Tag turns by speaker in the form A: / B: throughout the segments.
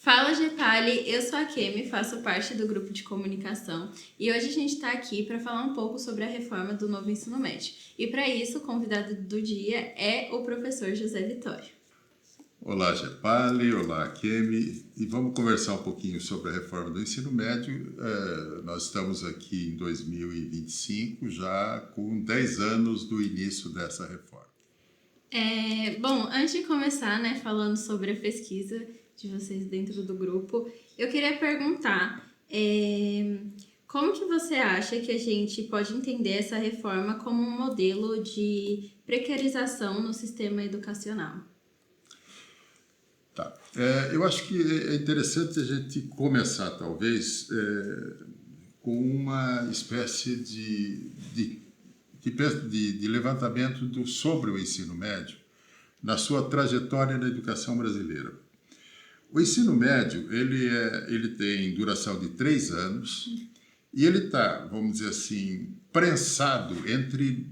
A: Fala, Gepali, eu sou a Kemi, faço parte do grupo de comunicação e hoje a gente está aqui para falar um pouco sobre a reforma do novo ensino médio. E para isso, o convidado do dia é o professor José Vitório.
B: Olá, Gepali, olá, Kemi, e vamos conversar um pouquinho sobre a reforma do ensino médio. Nós estamos aqui em 2025, já com 10 anos do início dessa reforma.
A: Bom, antes de começar, falando sobre a pesquisa de vocês dentro do grupo, eu queria perguntar como que você acha que a gente pode entender essa reforma como um modelo de precarização no sistema educacional?
B: Tá. Eu acho que é interessante a gente começar, talvez, com uma espécie de levantamento sobre o ensino médio na sua trajetória na educação brasileira. O ensino médio ele tem duração de 3 anos e ele está, vamos dizer assim, prensado entre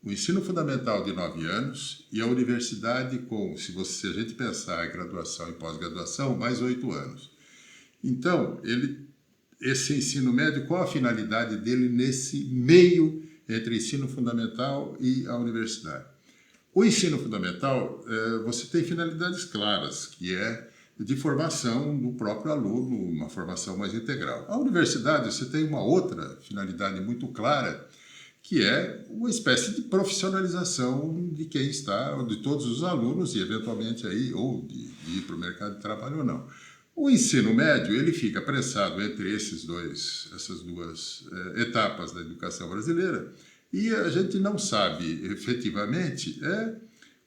B: o ensino fundamental de 9 anos e a universidade com, se a gente pensar em graduação e pós-graduação, mais 8 anos. Então, esse ensino médio, qual a finalidade dele nesse meio entre ensino fundamental e a universidade? O ensino fundamental, você tem finalidades claras, que é de formação do próprio aluno, uma formação mais integral. A universidade, você tem uma outra finalidade muito clara, que é uma espécie de profissionalização de quem está, de todos os alunos, e eventualmente aí, ou de ir para o mercado de trabalho ou não. O ensino médio, ele fica prensado entre essas duas etapas da educação brasileira, e a gente não sabe efetivamente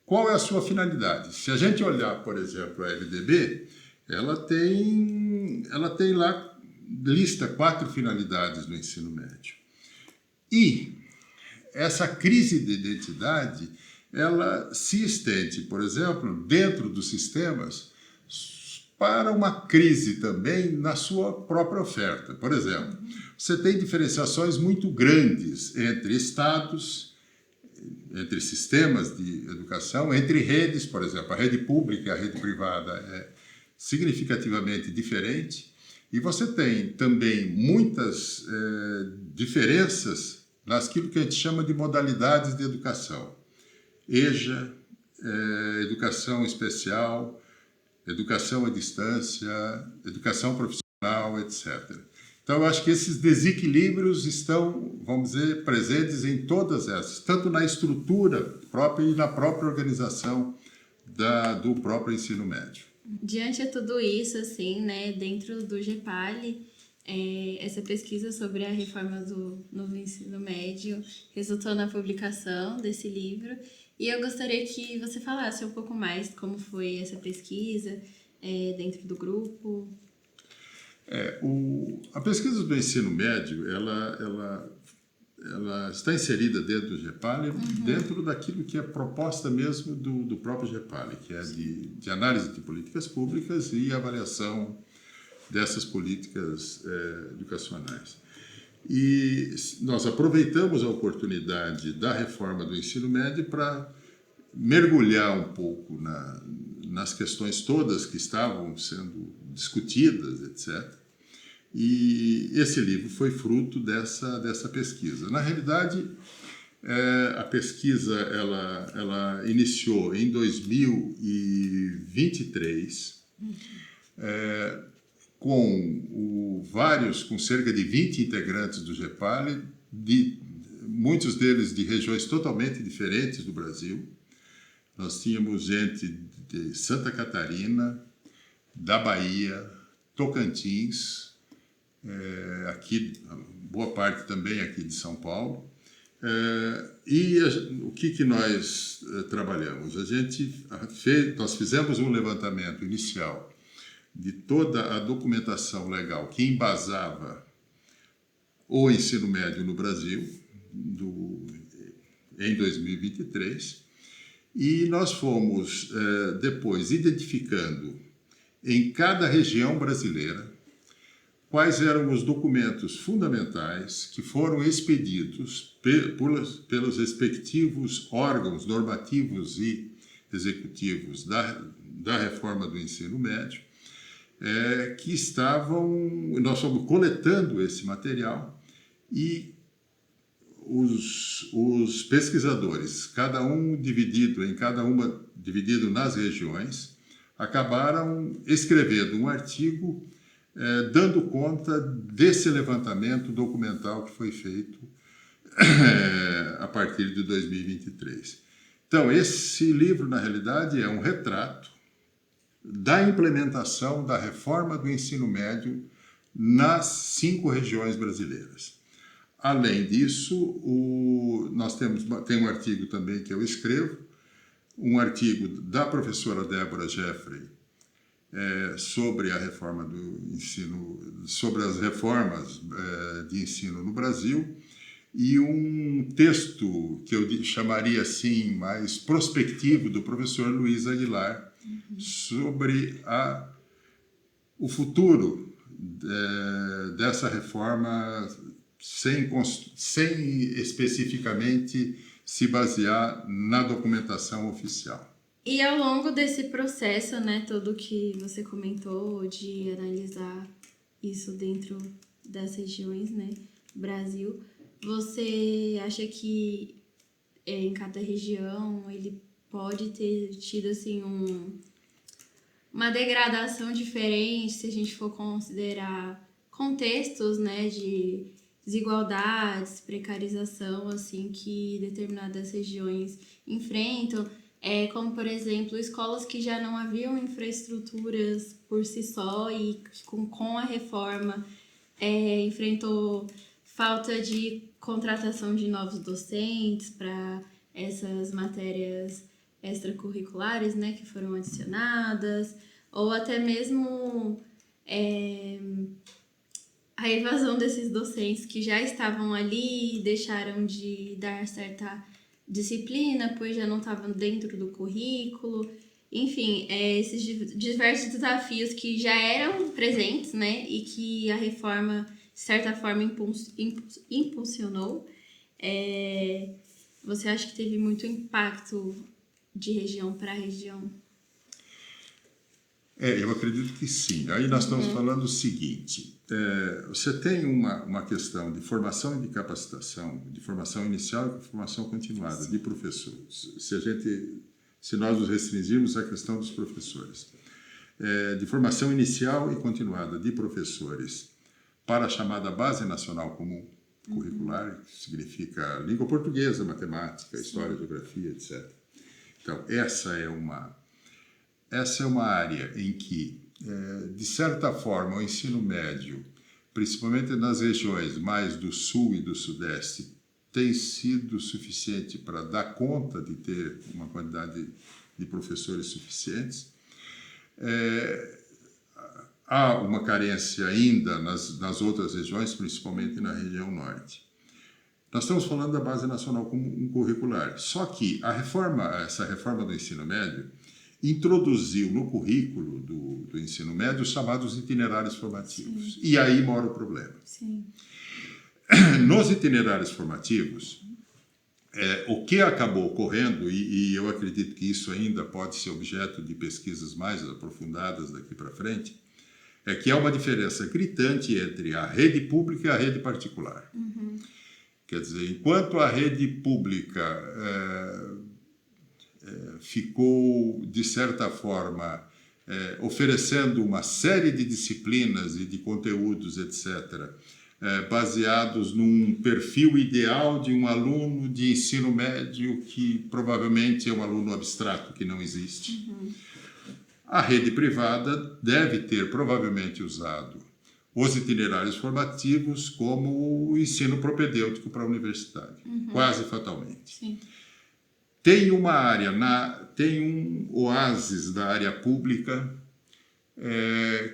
B: qual é a sua finalidade. Se a gente olhar, por exemplo, a LDB, ela tem lá, lista 4 finalidades do ensino médio. E essa crise de identidade, ela se estende, por exemplo, dentro dos sistemas, para uma crise também na sua própria oferta. Por exemplo, você tem diferenciações muito grandes entre estados, entre sistemas de educação, entre redes, por exemplo, a rede pública e a rede privada é significativamente diferente, e você tem também muitas diferenças naquilo que a gente chama de modalidades de educação. EJA, educação especial, educação à distância, educação profissional, etc. Então, eu acho que esses desequilíbrios estão, vamos dizer, presentes em todas essas, tanto na estrutura própria e na própria organização do próprio ensino médio.
A: Diante de tudo isso, dentro do Gepali, essa pesquisa sobre a reforma do novo ensino médio resultou na publicação desse livro. E eu gostaria que você falasse um pouco mais como foi essa pesquisa dentro do grupo.
B: A pesquisa do ensino médio, ela está inserida dentro do Gepali, dentro daquilo que é proposta mesmo do próprio Gepali, que é de análise de políticas públicas e avaliação dessas políticas educacionais. E nós aproveitamos a oportunidade da reforma do ensino médio para mergulhar um pouco nas questões todas que estavam sendo discutidas, etc. E esse livro foi fruto dessa pesquisa. Na realidade, a pesquisa ela iniciou em 2023, com cerca de 20 integrantes do Gepali, muitos deles de regiões totalmente diferentes do Brasil. Nós tínhamos gente de Santa Catarina, da Bahia, Tocantins, aqui, boa parte também aqui de São Paulo. E o que nós trabalhamos? Nós fizemos um levantamento inicial de toda a documentação legal que embasava o ensino médio no Brasil em 2023, e nós fomos depois identificando em cada região brasileira quais eram os documentos fundamentais que foram expedidos pelos respectivos órgãos normativos e executivos da reforma do ensino médio, que nós fomos coletando esse material e os pesquisadores, dividido nas regiões, acabaram escrevendo um artigo dando conta desse levantamento documental que foi feito a partir de 2023. Então, esse livro, na realidade, é um retrato da implementação da reforma do ensino médio nas 5 regiões brasileiras. Além disso, nós tem um artigo também que eu escrevo, um artigo da professora Débora Jeffrey sobre a reforma do ensino, sobre as reformas de ensino no Brasil, e um texto que eu chamaria assim mais prospectivo do professor Luiz Aguilar sobre o futuro dessa reforma sem especificamente se basear na documentação oficial.
A: E ao longo desse processo, né, todo que você comentou de analisar isso dentro das regiões, né, Brasil, você acha que em cada região ele pode ter tido assim uma degradação diferente se a gente for considerar contextos, né, de desigualdades, precarização, assim, que determinadas regiões enfrentam, como, por exemplo, escolas que já não haviam infraestruturas por si só e com a reforma enfrentou falta de contratação de novos docentes para essas matérias extracurriculares, né, que foram adicionadas, ou até mesmo a evasão desses docentes que já estavam ali e deixaram de dar certa disciplina, pois já não estavam dentro do currículo. Enfim, esses diversos desafios que já eram presentes, né, e que a reforma, de certa forma, impulsionou. Você acha que teve muito impacto de região para região?
B: Eu acredito que sim. Aí nós estamos falando o seguinte, você tem uma questão de formação e de capacitação, de formação inicial e formação continuada de professores. Se nós nos restringirmos à questão dos professores, de formação inicial e continuada de professores para a chamada Base Nacional Comum Curricular, que significa língua portuguesa, matemática, história, geografia, etc. Então, essa é uma área em que, de certa forma, o ensino médio, principalmente nas regiões mais do sul e do sudeste, tem sido suficiente para dar conta de ter uma quantidade de professores suficientes. Há uma carência ainda nas outras regiões, principalmente na região norte. Nós estamos falando da Base Nacional Comum Curricular. Só que essa reforma do ensino médio introduziu no currículo do ensino médio os chamados itinerários formativos. Sim. E aí mora o problema.
A: Sim.
B: Nos itinerários formativos, o que acabou ocorrendo, e eu acredito que isso ainda pode ser objeto de pesquisas mais aprofundadas daqui para frente, é que há uma diferença gritante entre a rede pública e a rede particular. Quer dizer, enquanto a rede pública ficou, de certa forma, oferecendo uma série de disciplinas e de conteúdos, etc., baseados num perfil ideal de um aluno de ensino médio que provavelmente é um aluno abstrato, que não existe. A rede privada deve ter provavelmente usado os itinerários formativos como o ensino propedêutico para a universidade, quase fatalmente.
A: Sim.
B: Tem um oásis da área pública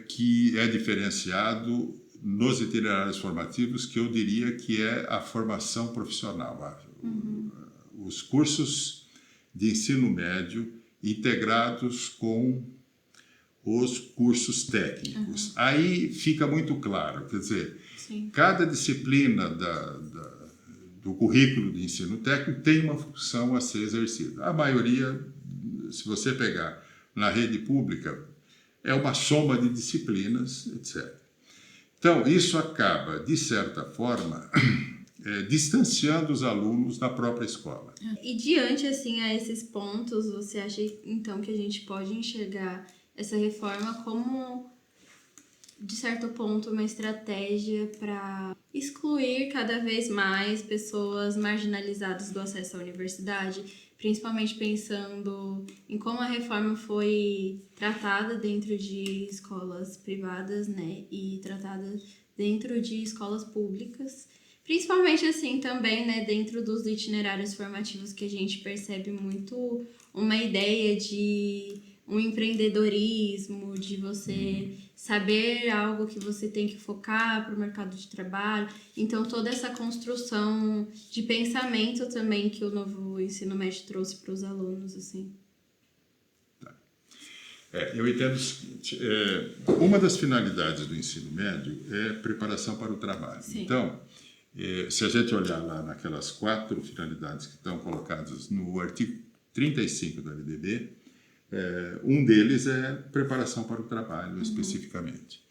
B: que é diferenciado nos itinerários formativos, que eu diria que é a formação profissional. Os cursos de ensino médio integrados com os cursos técnicos. Aí fica muito claro, quer dizer,
A: Sim.
B: Cada disciplina do currículo de ensino técnico tem uma função a ser exercida. A maioria, se você pegar na rede pública, é uma soma de disciplinas, etc. Então, isso acaba, de certa forma, distanciando os alunos da própria escola.
A: E diante, assim, a esses pontos, você acha, então, que a gente pode enxergar essa reforma como, de certo ponto, uma estratégia para excluir cada vez mais pessoas marginalizadas do acesso à universidade, principalmente pensando em como a reforma foi tratada dentro de escolas privadas, né, e tratada dentro de escolas públicas? Principalmente, assim, também, né, dentro dos itinerários formativos, que a gente percebe muito uma ideia de um empreendedorismo, de você saber algo que você tem que focar para o mercado de trabalho. Então, toda essa construção de pensamento também que o novo ensino médio trouxe para os alunos, assim.
B: Eu entendo o seguinte, uma das finalidades do ensino médio é preparação para o trabalho.
A: Sim.
B: Então, se a gente olhar lá naquelas 4 finalidades que estão colocadas no artigo 35 do LDB, um deles é preparação para o trabalho, especificamente.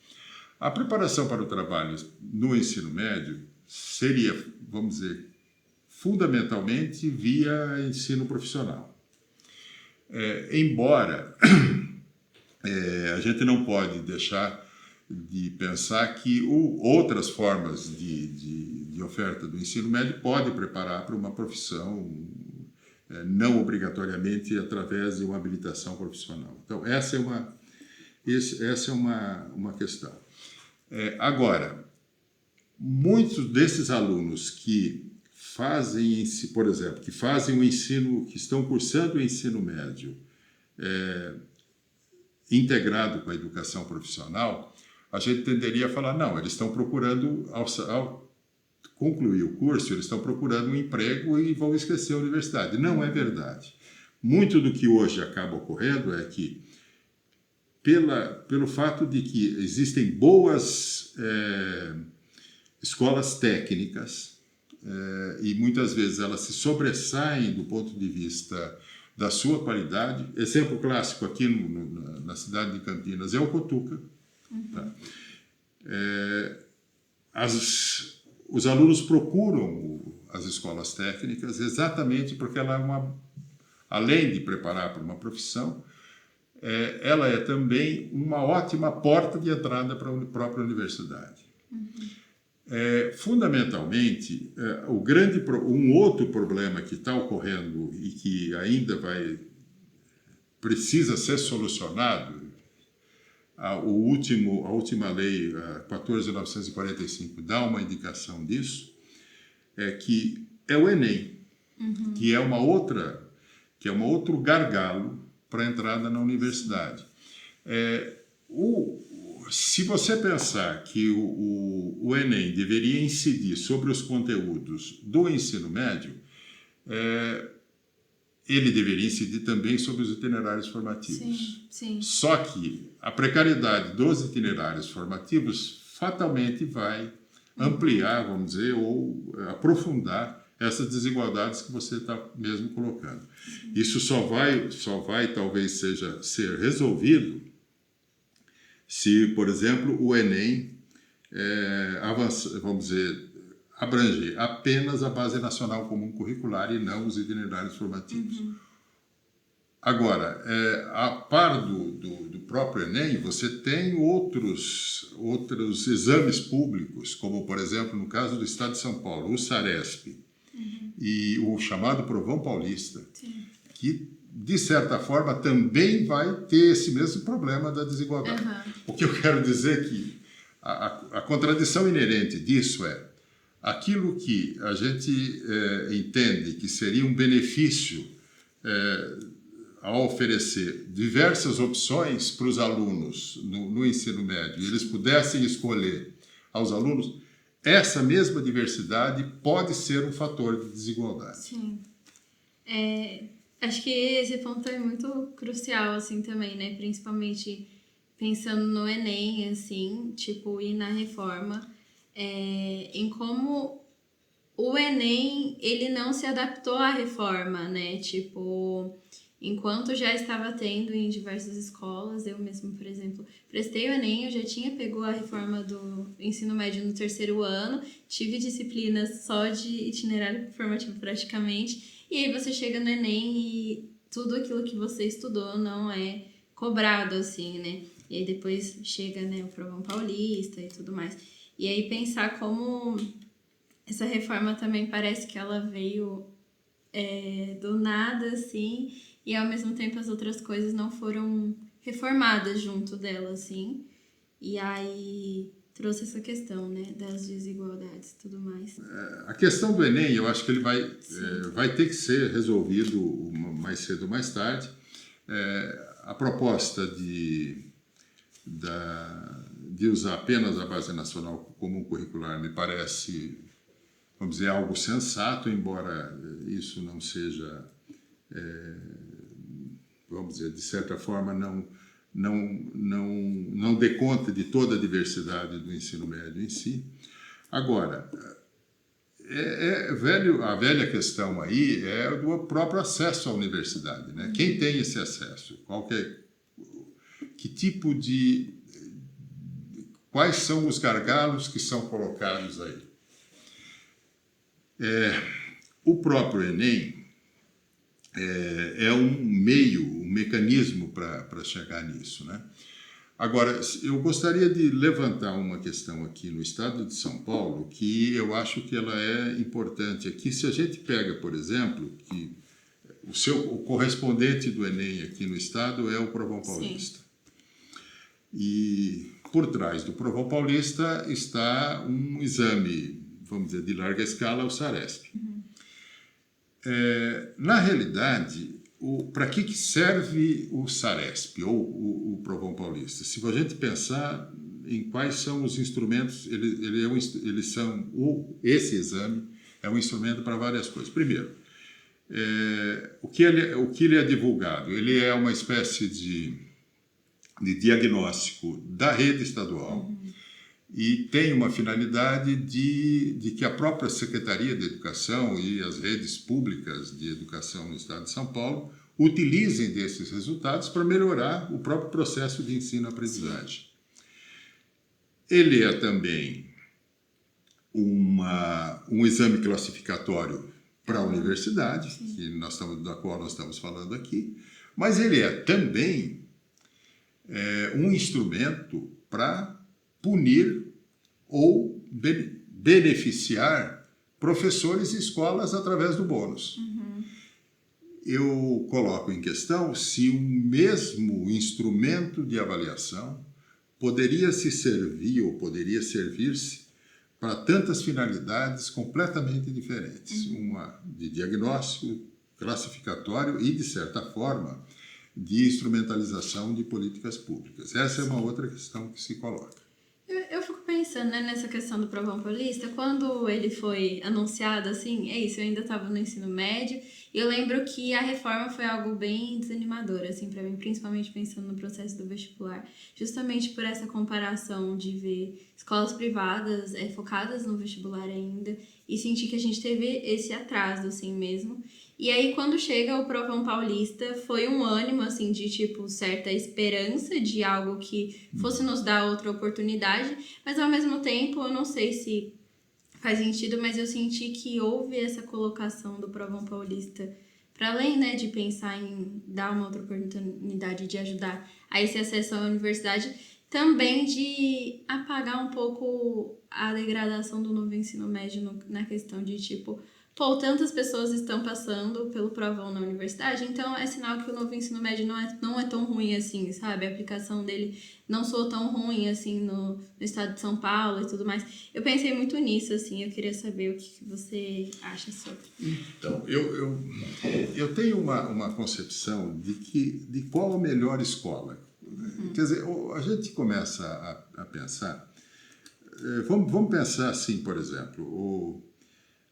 B: A preparação para o trabalho no ensino médio seria, vamos dizer, fundamentalmente via ensino profissional. Embora a gente não pode deixar de pensar que outras formas de oferta do ensino médio pode preparar para uma profissão, não obrigatoriamente através de uma habilitação profissional. Então, essa é uma questão. Agora, muitos desses alunos que fazem, por exemplo, que fazem o ensino, que estão cursando o ensino médio integrado com a educação profissional, a gente tenderia a falar, não, eles estão procurando, ao concluir o curso, eles estão procurando um emprego e vão esquecer a universidade. Não é verdade. Muito do que hoje acaba ocorrendo é que, pelo fato de que existem boas escolas técnicas, e muitas vezes elas se sobressaem do ponto de vista da sua qualidade. Exemplo clássico aqui na cidade de Campinas é o Cotuca. Tá? Os alunos procuram as escolas técnicas exatamente porque ela é além de preparar para uma profissão, ela é também uma ótima porta de entrada para a própria universidade. Fundamentalmente, um outro problema que está ocorrendo e que ainda precisa ser solucionado, a última lei, a 14.945, dá uma indicação disso, que é o Enem, que é um outro gargalo para a entrada na universidade. Se você pensar que o Enem deveria incidir sobre os conteúdos do ensino médio, ele deveria incidir também sobre os itinerários formativos.
A: Sim.
B: Só que a precariedade dos itinerários formativos fatalmente vai ampliar, vamos dizer, ou aprofundar essas desigualdades que você está mesmo colocando. Isso só vai talvez ser resolvido se, por exemplo, o Enem vamos dizer, abranger apenas a Base Nacional Comum Curricular e não os itinerários formativos. Agora, a par do próprio Enem, você tem outros exames públicos, como, por exemplo, no caso do Estado de São Paulo, o SARESP e o chamado Provão Paulista, que, de certa forma, também vai ter esse mesmo problema da desigualdade. O que eu quero dizer é que a contradição inerente disso é aquilo que a gente entende que seria um benefício ao oferecer diversas opções para os alunos no ensino médio, e eles pudessem escolher aos alunos, essa mesma diversidade pode ser um fator de desigualdade.
A: Sim. Acho que esse ponto é muito crucial, assim, também, né? Principalmente pensando no Enem, assim, tipo, e na reforma, em como o Enem, ele não se adaptou à reforma, né? Tipo, enquanto já estava tendo em diversas escolas. Eu mesmo, por exemplo, prestei o Enem, eu já tinha pegou a reforma do ensino médio no 3º ano, tive disciplinas só de itinerário formativo praticamente, e aí você chega no Enem e tudo aquilo que você estudou não é cobrado, assim, né? E aí depois chega, né, o Provão Paulista e tudo mais. E aí pensar como essa reforma também parece que ela veio do nada, assim, e ao mesmo tempo as outras coisas não foram reformadas junto dela, assim. E aí trouxe essa questão, né, das desigualdades e tudo mais.
B: A questão do Enem, eu acho que ele vai ter que ser resolvido mais cedo ou mais tarde. A proposta de usar apenas a Base Nacional Comum Curricular me parece, vamos dizer, algo sensato, embora isso não seja, vamos dizer, de certa forma, não dê conta de toda a diversidade do ensino médio em si. Agora, a velha questão aí é do próprio acesso à universidade, né? Quem tem esse acesso? Quais são os gargalos que são colocados aí? O próprio Enem é um mecanismo para chegar nisso, né? Agora, eu gostaria de levantar uma questão aqui no estado de São Paulo que eu acho que ela é importante aqui. Se a gente pega, por exemplo, que o correspondente do Enem aqui no estado é o Provão Paulista. Sim. E por trás do Provão Paulista está um exame, vamos dizer, de larga escala, o Saresp. Uhum. Na realidade, para que serve o Saresp ou o Provão Paulista? Se a gente pensar em quais são os instrumentos, esse exame é um instrumento para várias coisas. Primeiro, o que ele é divulgado? Ele é uma espécie de diagnóstico da rede estadual. Uhum. E tem uma finalidade de que a própria Secretaria de Educação e as redes públicas de educação no estado de São Paulo utilizem desses resultados para melhorar o próprio processo de ensino-aprendizagem. Ele é também um exame classificatório para a universidade, da qual nós estamos falando aqui, mas ele é também um instrumento para punir ou beneficiar professores e escolas através do bônus. Uhum. Eu coloco em questão se o mesmo instrumento de avaliação poderia se servir ou poderia servir-se para tantas finalidades completamente diferentes. Uhum. Uma de diagnóstico, classificatório e, de certa forma, de instrumentalização de políticas públicas. Essa é uma outra questão que se coloca.
A: Eu fico pensando, né, nessa questão do Provão Paulista, quando ele foi anunciado, assim, eu ainda estava no ensino médio, e eu lembro que a reforma foi algo bem desanimador, assim, para mim, principalmente pensando no processo do vestibular, justamente por essa comparação de ver escolas privadas focadas no vestibular ainda, e sentir que a gente teve esse atraso, assim, mesmo. E aí, quando chega o Provão Paulista, foi um ânimo, assim, de, certa esperança de algo que fosse nos dar outra oportunidade, mas, ao mesmo tempo, eu não sei se faz sentido, mas eu senti que houve essa colocação do Provão Paulista, para além, né, de pensar em dar uma outra oportunidade de ajudar a esse acesso à universidade, também de apagar um pouco a degradação do novo ensino médio na questão de, tantas pessoas estão passando pelo provão na universidade, então é sinal que o novo ensino médio não é tão ruim assim, sabe? A aplicação dele não soou tão ruim assim no estado de São Paulo e tudo mais. Eu pensei muito nisso, assim, eu queria saber o que você acha sobre.
B: Então, eu tenho uma concepção de qual a melhor escola. Uhum. Quer dizer, a gente começa a pensar, vamos pensar assim, por exemplo,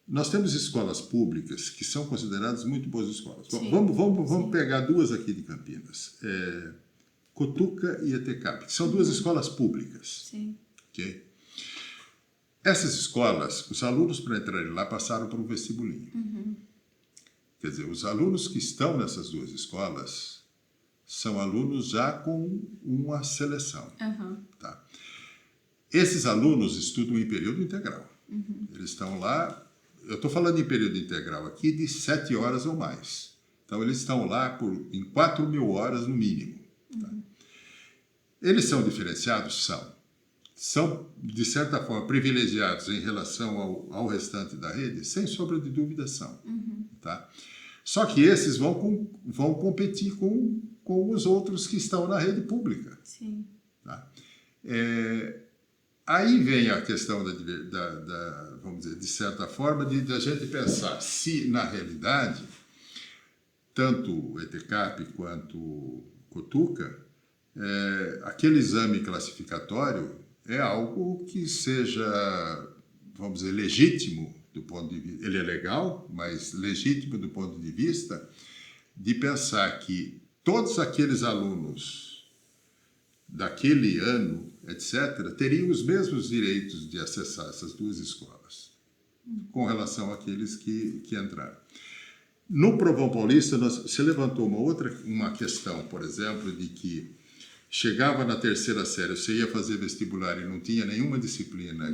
B: nós temos escolas públicas que são consideradas muito boas escolas. Sim, vamos pegar duas aqui de Campinas, Cutuca e ETCAP, que são duas escolas públicas.
A: Sim.
B: Okay? Essas escolas, os alunos para entrarem lá passaram por um vestibulinho. Uhum. Quer dizer, os alunos que estão nessas duas escolas são alunos já com uma seleção. Tá? Esses alunos estudam em período integral. Eles estão lá, eu estou falando em período integral aqui de 7 horas ou mais. Então, eles estão lá em 4.000 horas no mínimo. Tá? Eles são diferenciados? São, de certa forma, privilegiados em relação ao restante da rede? Sem sombra de dúvida são. Tá? Só que esses vão competir com os outros que estão na rede pública.
A: Sim.
B: Tá? Aí vem a questão vamos dizer, de certa forma, de a gente pensar se, na realidade, tanto o ETCAP quanto o COTUCA, aquele exame classificatório é algo que seja, vamos dizer, legítimo do ponto de vista, ele é legal, mas legítimo do ponto de vista de pensar que todos aqueles alunos daquele ano, etc., teriam os mesmos direitos de acessar essas duas escolas, com relação àqueles que entraram. No Provão Paulista, se levantou uma questão, por exemplo, de que chegava na terceira série, você ia fazer vestibular e não tinha nenhuma disciplina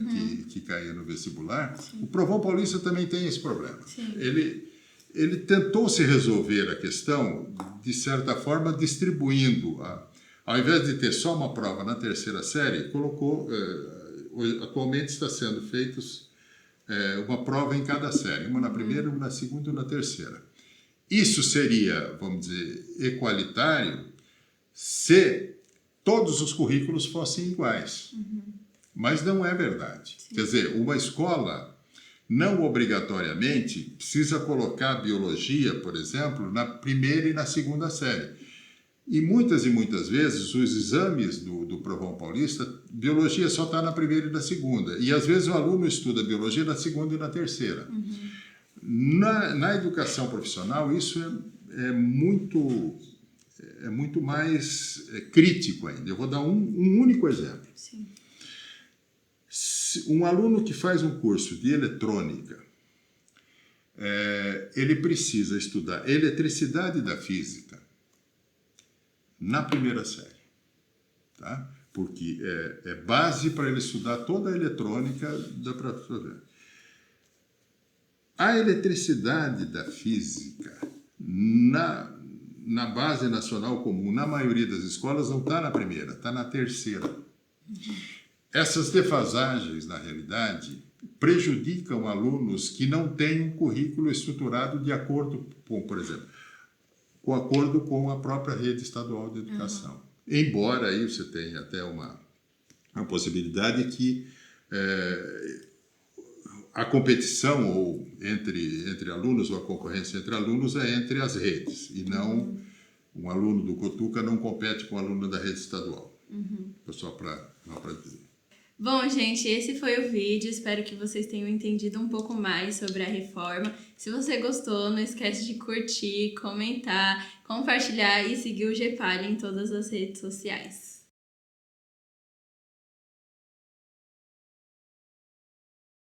B: que caía no vestibular. Sim. O Provão Paulista também tem esse problema. Ele tentou se resolver a questão, de certa forma, distribuindo. Ao invés de ter só uma prova na terceira série, atualmente está sendo feitos uma prova em cada série, uma na primeira, uma na segunda e uma na terceira. Isso seria, vamos dizer, equalitário se todos os currículos fossem iguais. Mas não é verdade. Sim. Quer dizer, uma escola não obrigatoriamente precisa colocar a biologia, por exemplo, na primeira e na segunda série. E muitas vezes, os exames do Provão Paulista, biologia só está na primeira e na segunda. E, às vezes, o aluno estuda biologia na segunda e na terceira. Na educação profissional, isso é muito mais crítico ainda. Eu vou dar um único exemplo.
A: Sim.
B: Um aluno que faz um curso de eletrônica, ele precisa estudar eletricidade da física na primeira série, tá? Porque é base para ele estudar toda a eletrônica da professora. A eletricidade da física na base nacional comum, na maioria das escolas, não está na primeira, está na terceira. Essas defasagens, na realidade, prejudicam alunos que não têm um currículo estruturado de acordo com, por exemplo, com acordo com a própria rede estadual de educação. Embora aí você tenha até uma possibilidade que a competição ou entre alunos, ou a concorrência entre alunos é entre as redes, e não um aluno do COTUCA não compete com um aluno da rede estadual. Só para dizer.
A: Bom, gente, esse foi o vídeo. Espero que vocês tenham entendido um pouco mais sobre a reforma. Se você gostou, não esquece de curtir, comentar, compartilhar e seguir o GEPAL em todas as redes sociais.